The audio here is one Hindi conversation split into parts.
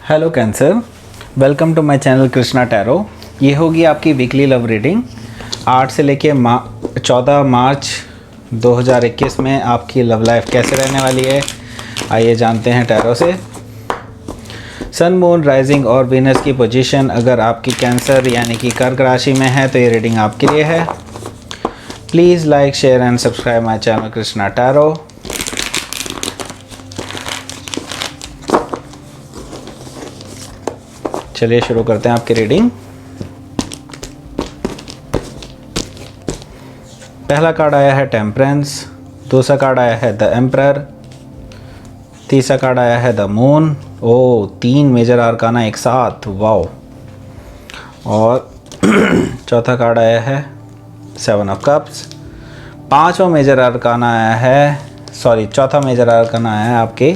Hello Cancer, welcome to my channel Krishna tarot. ये होगी आपकी वीकली लव रीडिंग 8 से लेके 14 मार्च 2021 में आपकी लव लाइफ कैसे रहने वाली है। आइए जानते हैं टैरो से। सन, मून, राइजिंग और वीनस की पोजीशन अगर आपकी कैंसर यानी कि कर्क राशि में है तो ये रीडिंग आपके लिए है। Please like, share and subscribe my channel Krishna tarot. चलिए शुरू करते हैं आपकी रीडिंग। पहला कार्ड आया है टेम्परेंस, दूसरा कार्ड आया है द एम्परर, तीसरा कार्ड आया है the moon. Oh, 3 major arcana एक साथ, वाओ। और चौथा कार्ड आया है 7 ऑफ कप्स। पांचवा मेजर आर्काना आया है, चौथा मेजर आर्काना आया है आपके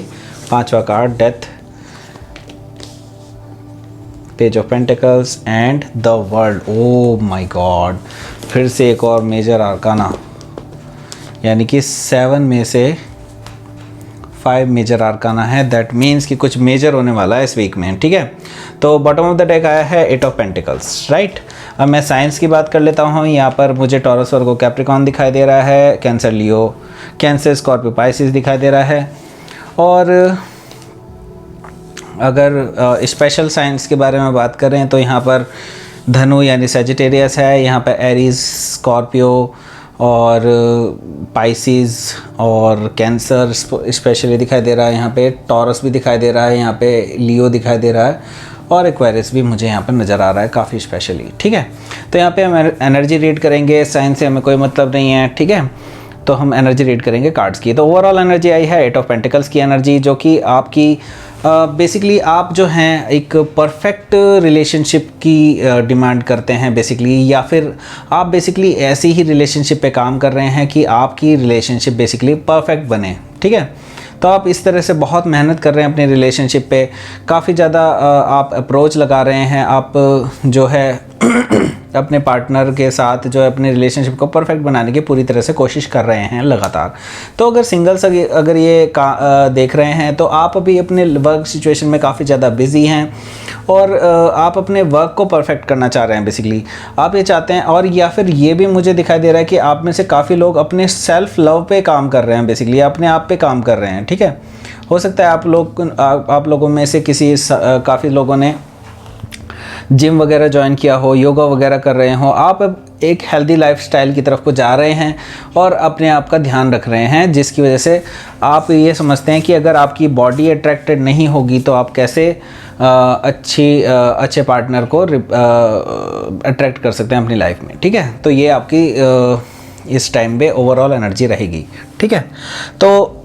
पांचवा card death, page of pentacles and the world. Oh my God, फिर से एक और मेजर आर्काना, यानी कि 7 में से 5 मेजर आर्काना है। दैट मीन्स कि कुछ मेजर होने वाला है इस वीक में, ठीक है। तो बॉटम ऑफ द डेक आया है 8 ऑफ पेंटिकल्स, राइट। अब मैं साइंस की बात कर लेता हूँ। यहाँ पर मुझे टॉरस, वर्गो, कैप्रिकॉर्न दिखाई दे रहा है, कैंसर, लियो, कैंसर, स्कॉर्पियो, पाइसिस दिखाई दे रहा है। और अगर स्पेशल साइंस के बारे में बात करें तो यहाँ पर धनु यानी सजिटेरियस है, यहाँ पर एरीज, स्कॉर्पियो और पाइसिस और कैंसर स्पेशली दिखाई दे रहा है। यहाँ पे टॉरस भी दिखाई दे रहा है, यहाँ पे लियो दिखाई दे रहा है और एक्वेरियस भी मुझे यहाँ पर नज़र आ रहा है काफ़ी स्पेशली, ठीक है। तो यहाँ पे हम एनर्जी रीड करेंगे, साइंस से हमें कोई मतलब नहीं है, ठीक है। तो हम एनर्जी रीड करेंगे कार्ड्स की। तो ओवरऑल एनर्जी आई है 8 ऑफ पेंटिकल्स की एनर्जी, जो कि आपकी बेसिकली आप जो हैं एक परफेक्ट रिलेशनशिप की डिमांड करते हैं बेसिकली, या फिर आप बेसिकली ऐसी ही रिलेशनशिप पे काम कर रहे हैं कि आपकी रिलेशनशिप बेसिकली परफेक्ट बने, ठीक है। तो आप इस तरह से बहुत मेहनत कर रहे हैं अपनी रिलेशनशिप पे, काफ़ी ज़्यादा आप अप्रोच लगा रहे हैं, आप जो है अपने पार्टनर के साथ जो है अपनी रिलेशनशिप को परफेक्ट बनाने की पूरी तरह से कोशिश कर रहे हैं लगातार। तो अगर सिंगल्स अगर ये देख रहे हैं तो आप अभी अपने वर्क सिचुएशन में काफ़ी ज़्यादा बिजी हैं और आप अपने वर्क को परफेक्ट करना चाह रहे हैं बेसिकली, आप ये चाहते हैं। और या फिर ये भी मुझे दिखाई दे रहा है कि आप में से काफ़ी लोग अपने सेल्फ लव पे काम कर रहे हैं, बेसिकली अपने आप पे काम कर रहे हैं, ठीक है। हो सकता है आप लोगों में से काफ़ी लोगों ने जिम वगैरह ज्वाइन किया हो, योगा वगैरह कर रहे हो, आप अब एक हेल्दी लाइफस्टाइल की तरफ को जा रहे हैं और अपने आप का ध्यान रख रहे हैं, जिसकी वजह से आप ये समझते हैं कि अगर आपकी बॉडी अट्रैक्टेड नहीं होगी तो आप कैसे अच्छे पार्टनर को अट्रैक्ट कर सकते हैं अपनी लाइफ में, ठीक है। तो ये आपकी इस टाइम पे ओवरऑल एनर्जी रहेगी, ठीक है। तो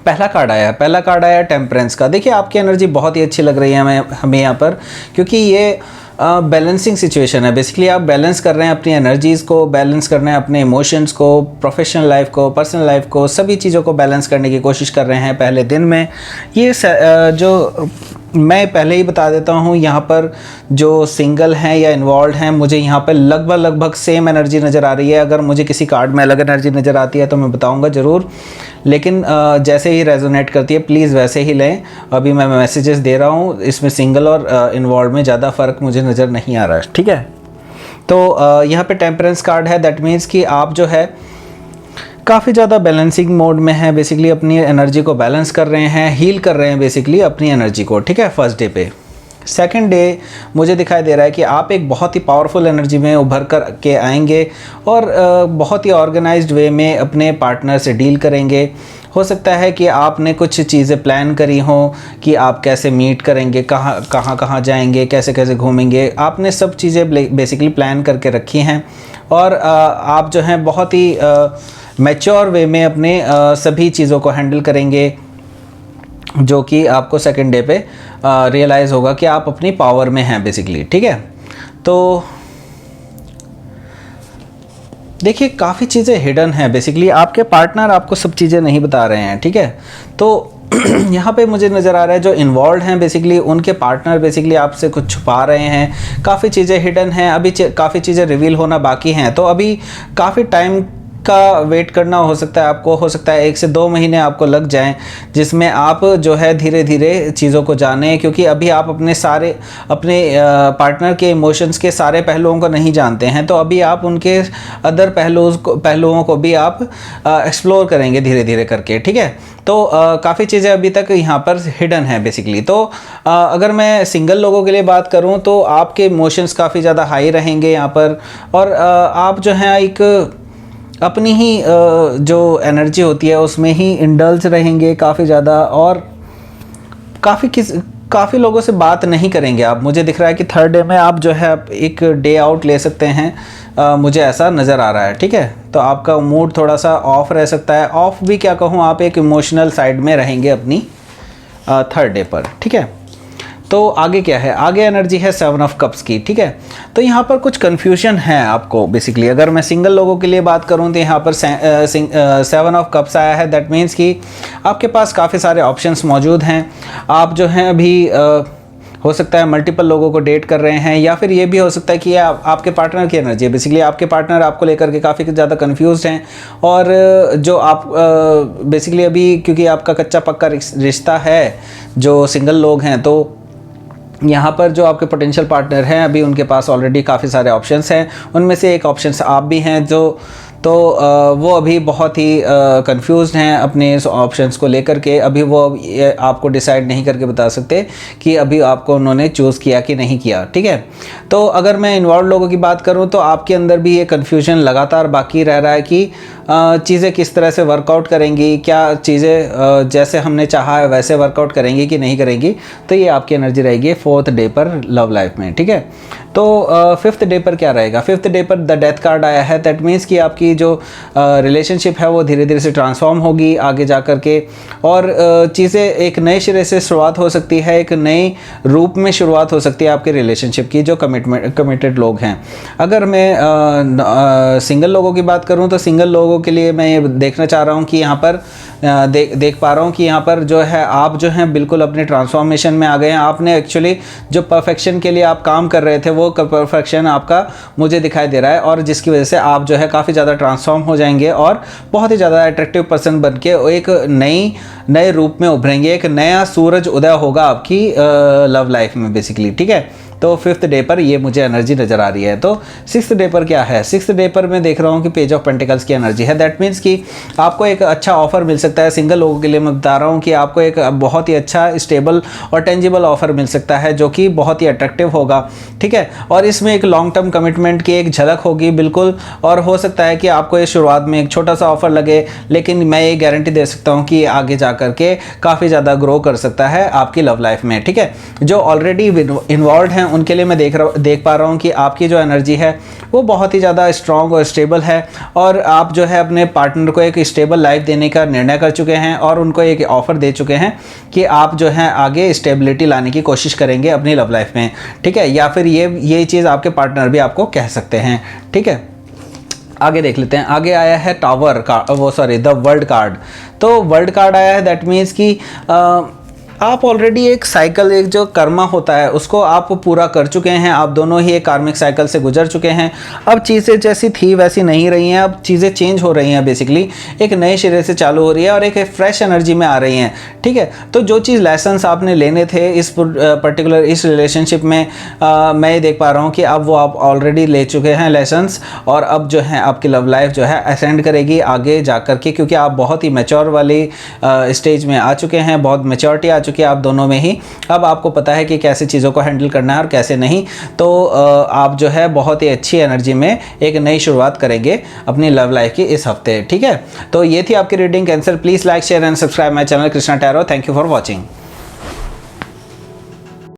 पहला कार्ड आया टेम्परेंस का। देखिए आपकी एनर्जी बहुत ही अच्छी लग रही है हमें यहाँ पर, क्योंकि ये बैलेंसिंग सिचुएशन है। बेसिकली आप बैलेंस कर रहे हैं अपनी एनर्जीज़ को, बैलेंस कर रहे हैं अपने इमोशंस को, प्रोफेशनल लाइफ को, पर्सनल लाइफ को, सभी चीज़ों को बैलेंस करने की कोशिश कर रहे हैं पहले दिन में। ये जो मैं पहले ही बता देता हूँ, यहाँ पर जो सिंगल हैं या इन्वॉल्व हैं, मुझे यहाँ पर लगभग सेम एनर्जी नज़र आ रही है। अगर मुझे किसी कार्ड में अलग एनर्जी नज़र आती है तो मैं बताऊँगा ज़रूर, लेकिन जैसे ही रेजोनेट करती है प्लीज़ वैसे ही लें। अभी मैं मैसेजेस दे रहा हूँ, इसमें सिंगल और इन्वॉल्व में ज़्यादा फ़र्क मुझे नज़र नहीं आ रहा है, ठीक है। तो यहाँ पे टेम्परेंस कार्ड है, दैट मीन्स कि आप जो है काफ़ी ज़्यादा बैलेंसिंग मोड में है, बेसिकली अपनी एनर्जी को बैलेंस कर रहे हैं, हील कर रहे हैं बेसिकली अपनी एनर्जी को, ठीक है। फर्स्ट डे पे। सेकंड डे मुझे दिखाई दे रहा है कि आप एक बहुत ही पावरफुल एनर्जी में उभर कर के आएंगे और बहुत ही ऑर्गेनाइज्ड वे में अपने पार्टनर से डील करेंगे। हो सकता है कि आपने कुछ चीज़ें प्लान करी हों कि आप कैसे मीट करेंगे, कहाँ जाएंगे, कैसे घूमेंगे। आपने सब चीज़ें बेसिकली प्लान करके रखी हैं और आप जो हैं बहुत ही मैच्योर वे में अपने सभी चीज़ों को हैंडल करेंगे, जो कि आपको सेकंड डे पे रियलाइज़ होगा कि आप अपनी पावर में हैं बेसिकली, ठीक है। तो देखिए काफ़ी चीज़ें हिडन हैं, बेसिकली आपके पार्टनर आपको सब चीज़ें नहीं बता रहे हैं, ठीक है। तो यहाँ पे मुझे नज़र आ रहा है जो इन्वॉल्व हैं बेसिकली उनके पार्टनर बेसिकली आपसे कुछ छुपा रहे हैं, काफ़ी चीज़ें हिडन हैं, अभी काफ़ी चीज़ें रिवील होना बाकी हैं। तो अभी काफ़ी टाइम का वेट करना हो सकता है आपको, हो सकता है 1 से 2 महीने आपको लग जाएं, जिसमें आप जो है धीरे धीरे चीज़ों को जानें, क्योंकि अभी आप अपने पार्टनर के इमोशंस के सारे पहलुओं को नहीं जानते हैं। तो अभी आप उनके अदर पहलुओं को भी आप एक्सप्लोर करेंगे धीरे धीरे करके, ठीक है। तो काफ़ी चीज़ें अभी तक यहाँ पर हिडन है बेसिकली। तो अगर मैं सिंगल लोगों के लिए बात करूँ तो आपके इमोशंस काफ़ी ज़्यादा हाई रहेंगे यहाँ पर, और आप जो है एक अपनी ही जो एनर्जी होती है उसमें ही इंडल्ज रहेंगे काफ़ी ज़्यादा, और काफ़ी लोगों से बात नहीं करेंगे आप। मुझे दिख रहा है कि 3rd डे में आप जो है एक डे आउट ले सकते हैं, मुझे ऐसा नज़र आ रहा है, ठीक है। तो आपका मूड थोड़ा सा ऑफ रह सकता है, ऑफ भी क्या कहूँ, आप एक इमोशनल साइड में रहेंगे अपनी 3rd डे पर, ठीक है। तो आगे क्या है, आगे एनर्जी है 7 ऑफ कप्स की, ठीक है। तो यहाँ पर कुछ कन्फ्यूजन है आपको बेसिकली। अगर मैं सिंगल लोगों के लिए बात करूँ तो यहाँ पर 7 ऑफ कप्स आया है। दैट मीन्स कि आपके पास काफ़ी सारे ऑप्शंस मौजूद हैं। आप जो हैं अभी हो सकता है मल्टीपल लोगों को डेट कर रहे हैं, या फिर ये भी हो सकता है कि आपके पार्टनर की एनर्जी है। बेसिकली आपके पार्टनर आपको लेकर के काफ़ी ज़्यादा कंफ्यूज्ड हैं, और जो आप बेसिकली अभी क्योंकि आपका कच्चा पक्का रिश्ता है, जो सिंगल लोग हैं, तो यहाँ पर जो आपके पोटेंशियल पार्टनर हैं अभी उनके पास ऑलरेडी काफ़ी सारे ऑप्शंस हैं। उनमें से एक ऑप्शंस आप भी हैं, तो वो अभी बहुत ही कंफ्यूज्ड हैं अपने इस ऑप्शंस को लेकर के। अभी वो आपको डिसाइड नहीं करके बता सकते कि अभी आपको उन्होंने चूज़ किया कि नहीं किया, ठीक है। तो अगर मैं इन्वॉल्व लोगों की बात करूं तो आपके अंदर भी ये कन्फ्यूजन लगातार बाकी रह रहा है कि चीज़ें किस तरह से वर्कआउट करेंगी, क्या चीज़ें जैसे हमने चाहा है वैसे वर्कआउट करेंगी कि नहीं करेंगी। तो ये आपकी एनर्जी रहेगी 4th डे पर लव लाइफ में, ठीक है। तो 5th डे पर क्या रहेगा, 5th डे पर द डेथ कार्ड आया है। दैट मीन्स कि आपकी जो रिलेशनशिप है वो धीरे धीरे से ट्रांसफॉर्म होगी आगे जा कर के, और चीज़ें एक नए सिरे से शुरुआत हो सकती है, एक नई रूप में शुरुआत हो सकती है आपके रिलेशनशिप की, जो कमिटेड लोग हैं। अगर मैं सिंगल लोगों की बात करूं तो सिंगल लोगों के लिए मैं ये देखना चाह रहा हूं कि यहाँ पर देख पा रहा हूँ कि यहाँ पर जो है आप जो हैं बिल्कुल अपने ट्रांसफॉर्मेशन में आ गए हैं। आपने एक्चुअली जो परफेक्शन के लिए आप काम कर रहे थे वो परफेक्शन आपका मुझे दिखाई दे रहा है, और जिसकी वजह से आप जो है काफ़ी ज़्यादा ट्रांसफॉर्म हो जाएंगे और बहुत ही ज़्यादा अट्रैक्टिव पर्सन बन के एक नए रूप में उभरेंगे। एक नया सूरज उदय होगा आपकी लव लाइफ में बेसिकली, ठीक है। तो 5th डे पर ये मुझे एनर्जी नज़र आ रही है। तो 6th डे पर क्या है, 6th डे पर मैं देख रहा हूँ कि पेज ऑफ पेंटिकल्स की एनर्जी है। दैट मीन्स कि आपको एक अच्छा ऑफर मिल सकता है। सिंगल लोगों के लिए मैं बता रहा हूँ कि आपको एक बहुत ही अच्छा स्टेबल और टेंजिबल ऑफर मिल सकता है, जो कि बहुत ही अट्रैक्टिव होगा, ठीक है। और इसमें एक लॉन्ग टर्म कमिटमेंट की एक झलक होगी बिल्कुल, और हो सकता है कि आपको ये शुरुआत में एक छोटा सा ऑफर लगे, लेकिन मैं ये गारंटी दे सकता हूँ कि आगे जा करके काफ़ी ज़्यादा ग्रो कर सकता है आपकी लव लाइफ में, ठीक है। जो ऑलरेडी इन्वॉल्व हैं उनके लिए मैं देख पा रहा हूँ कि आपकी जो एनर्जी है वो बहुत ही ज़्यादा स्ट्रॉन्ग और स्टेबल है, और आप जो है अपने पार्टनर को एक स्टेबल लाइफ देने का निर्णय कर चुके हैं, और उनको एक ऑफर दे चुके हैं कि आप जो है आगे स्टेबिलिटी लाने की कोशिश करेंगे अपनी लव लाइफ में, ठीक है। या फिर ये चीज़ आपके पार्टनर भी आपको कह सकते हैं, ठीक है। आगे देख लेते हैं। आगे आया है टावर का द वर्ल्ड कार्ड। तो वर्ल्ड कार्ड आया है। दैट मीन्स कि आप ऑलरेडी एक साइकिल, एक जो कर्मा होता है उसको आप पूरा कर चुके हैं। आप दोनों ही एक कार्मिक साइकिल से गुजर चुके हैं। अब चीज़ें जैसी थी वैसी नहीं रही हैं, अब चीज़ें चेंज हो रही हैं। बेसिकली एक नए सिरे से चालू हो रही है और एक फ्रेश एनर्जी में आ रही हैं, ठीक है। तो जो चीज़ लेसन्स आपने लेने थे इस पर्टिकुलर इस रिलेशनशिप में, मैं ये देख पा रहा हूँ कि अब वो आप ऑलरेडी ले चुके हैं लेसन्स, और अब जो है आपकी लव लाइफ जो है असेंड करेगी आगे जा कर के, क्योंकि आप बहुत ही मैच्योर वाली स्टेज में आ चुके हैं, बहुत मैच्योरिटी आ चुकी है आप दोनों में ही। अब आपको पता है कि कैसे चीज़ों को हैंडल करना है और कैसे नहीं। तो आप जो है बहुत ही अच्छी एनर्जी में एक नई शुरुआत करेंगे अपनी लव लाइफ की इस हफ्ते, ठीक है। तो ये थी आपकी reading. Cancer, please like share and subscribe my channel Krishna tarot. Thank you for watching.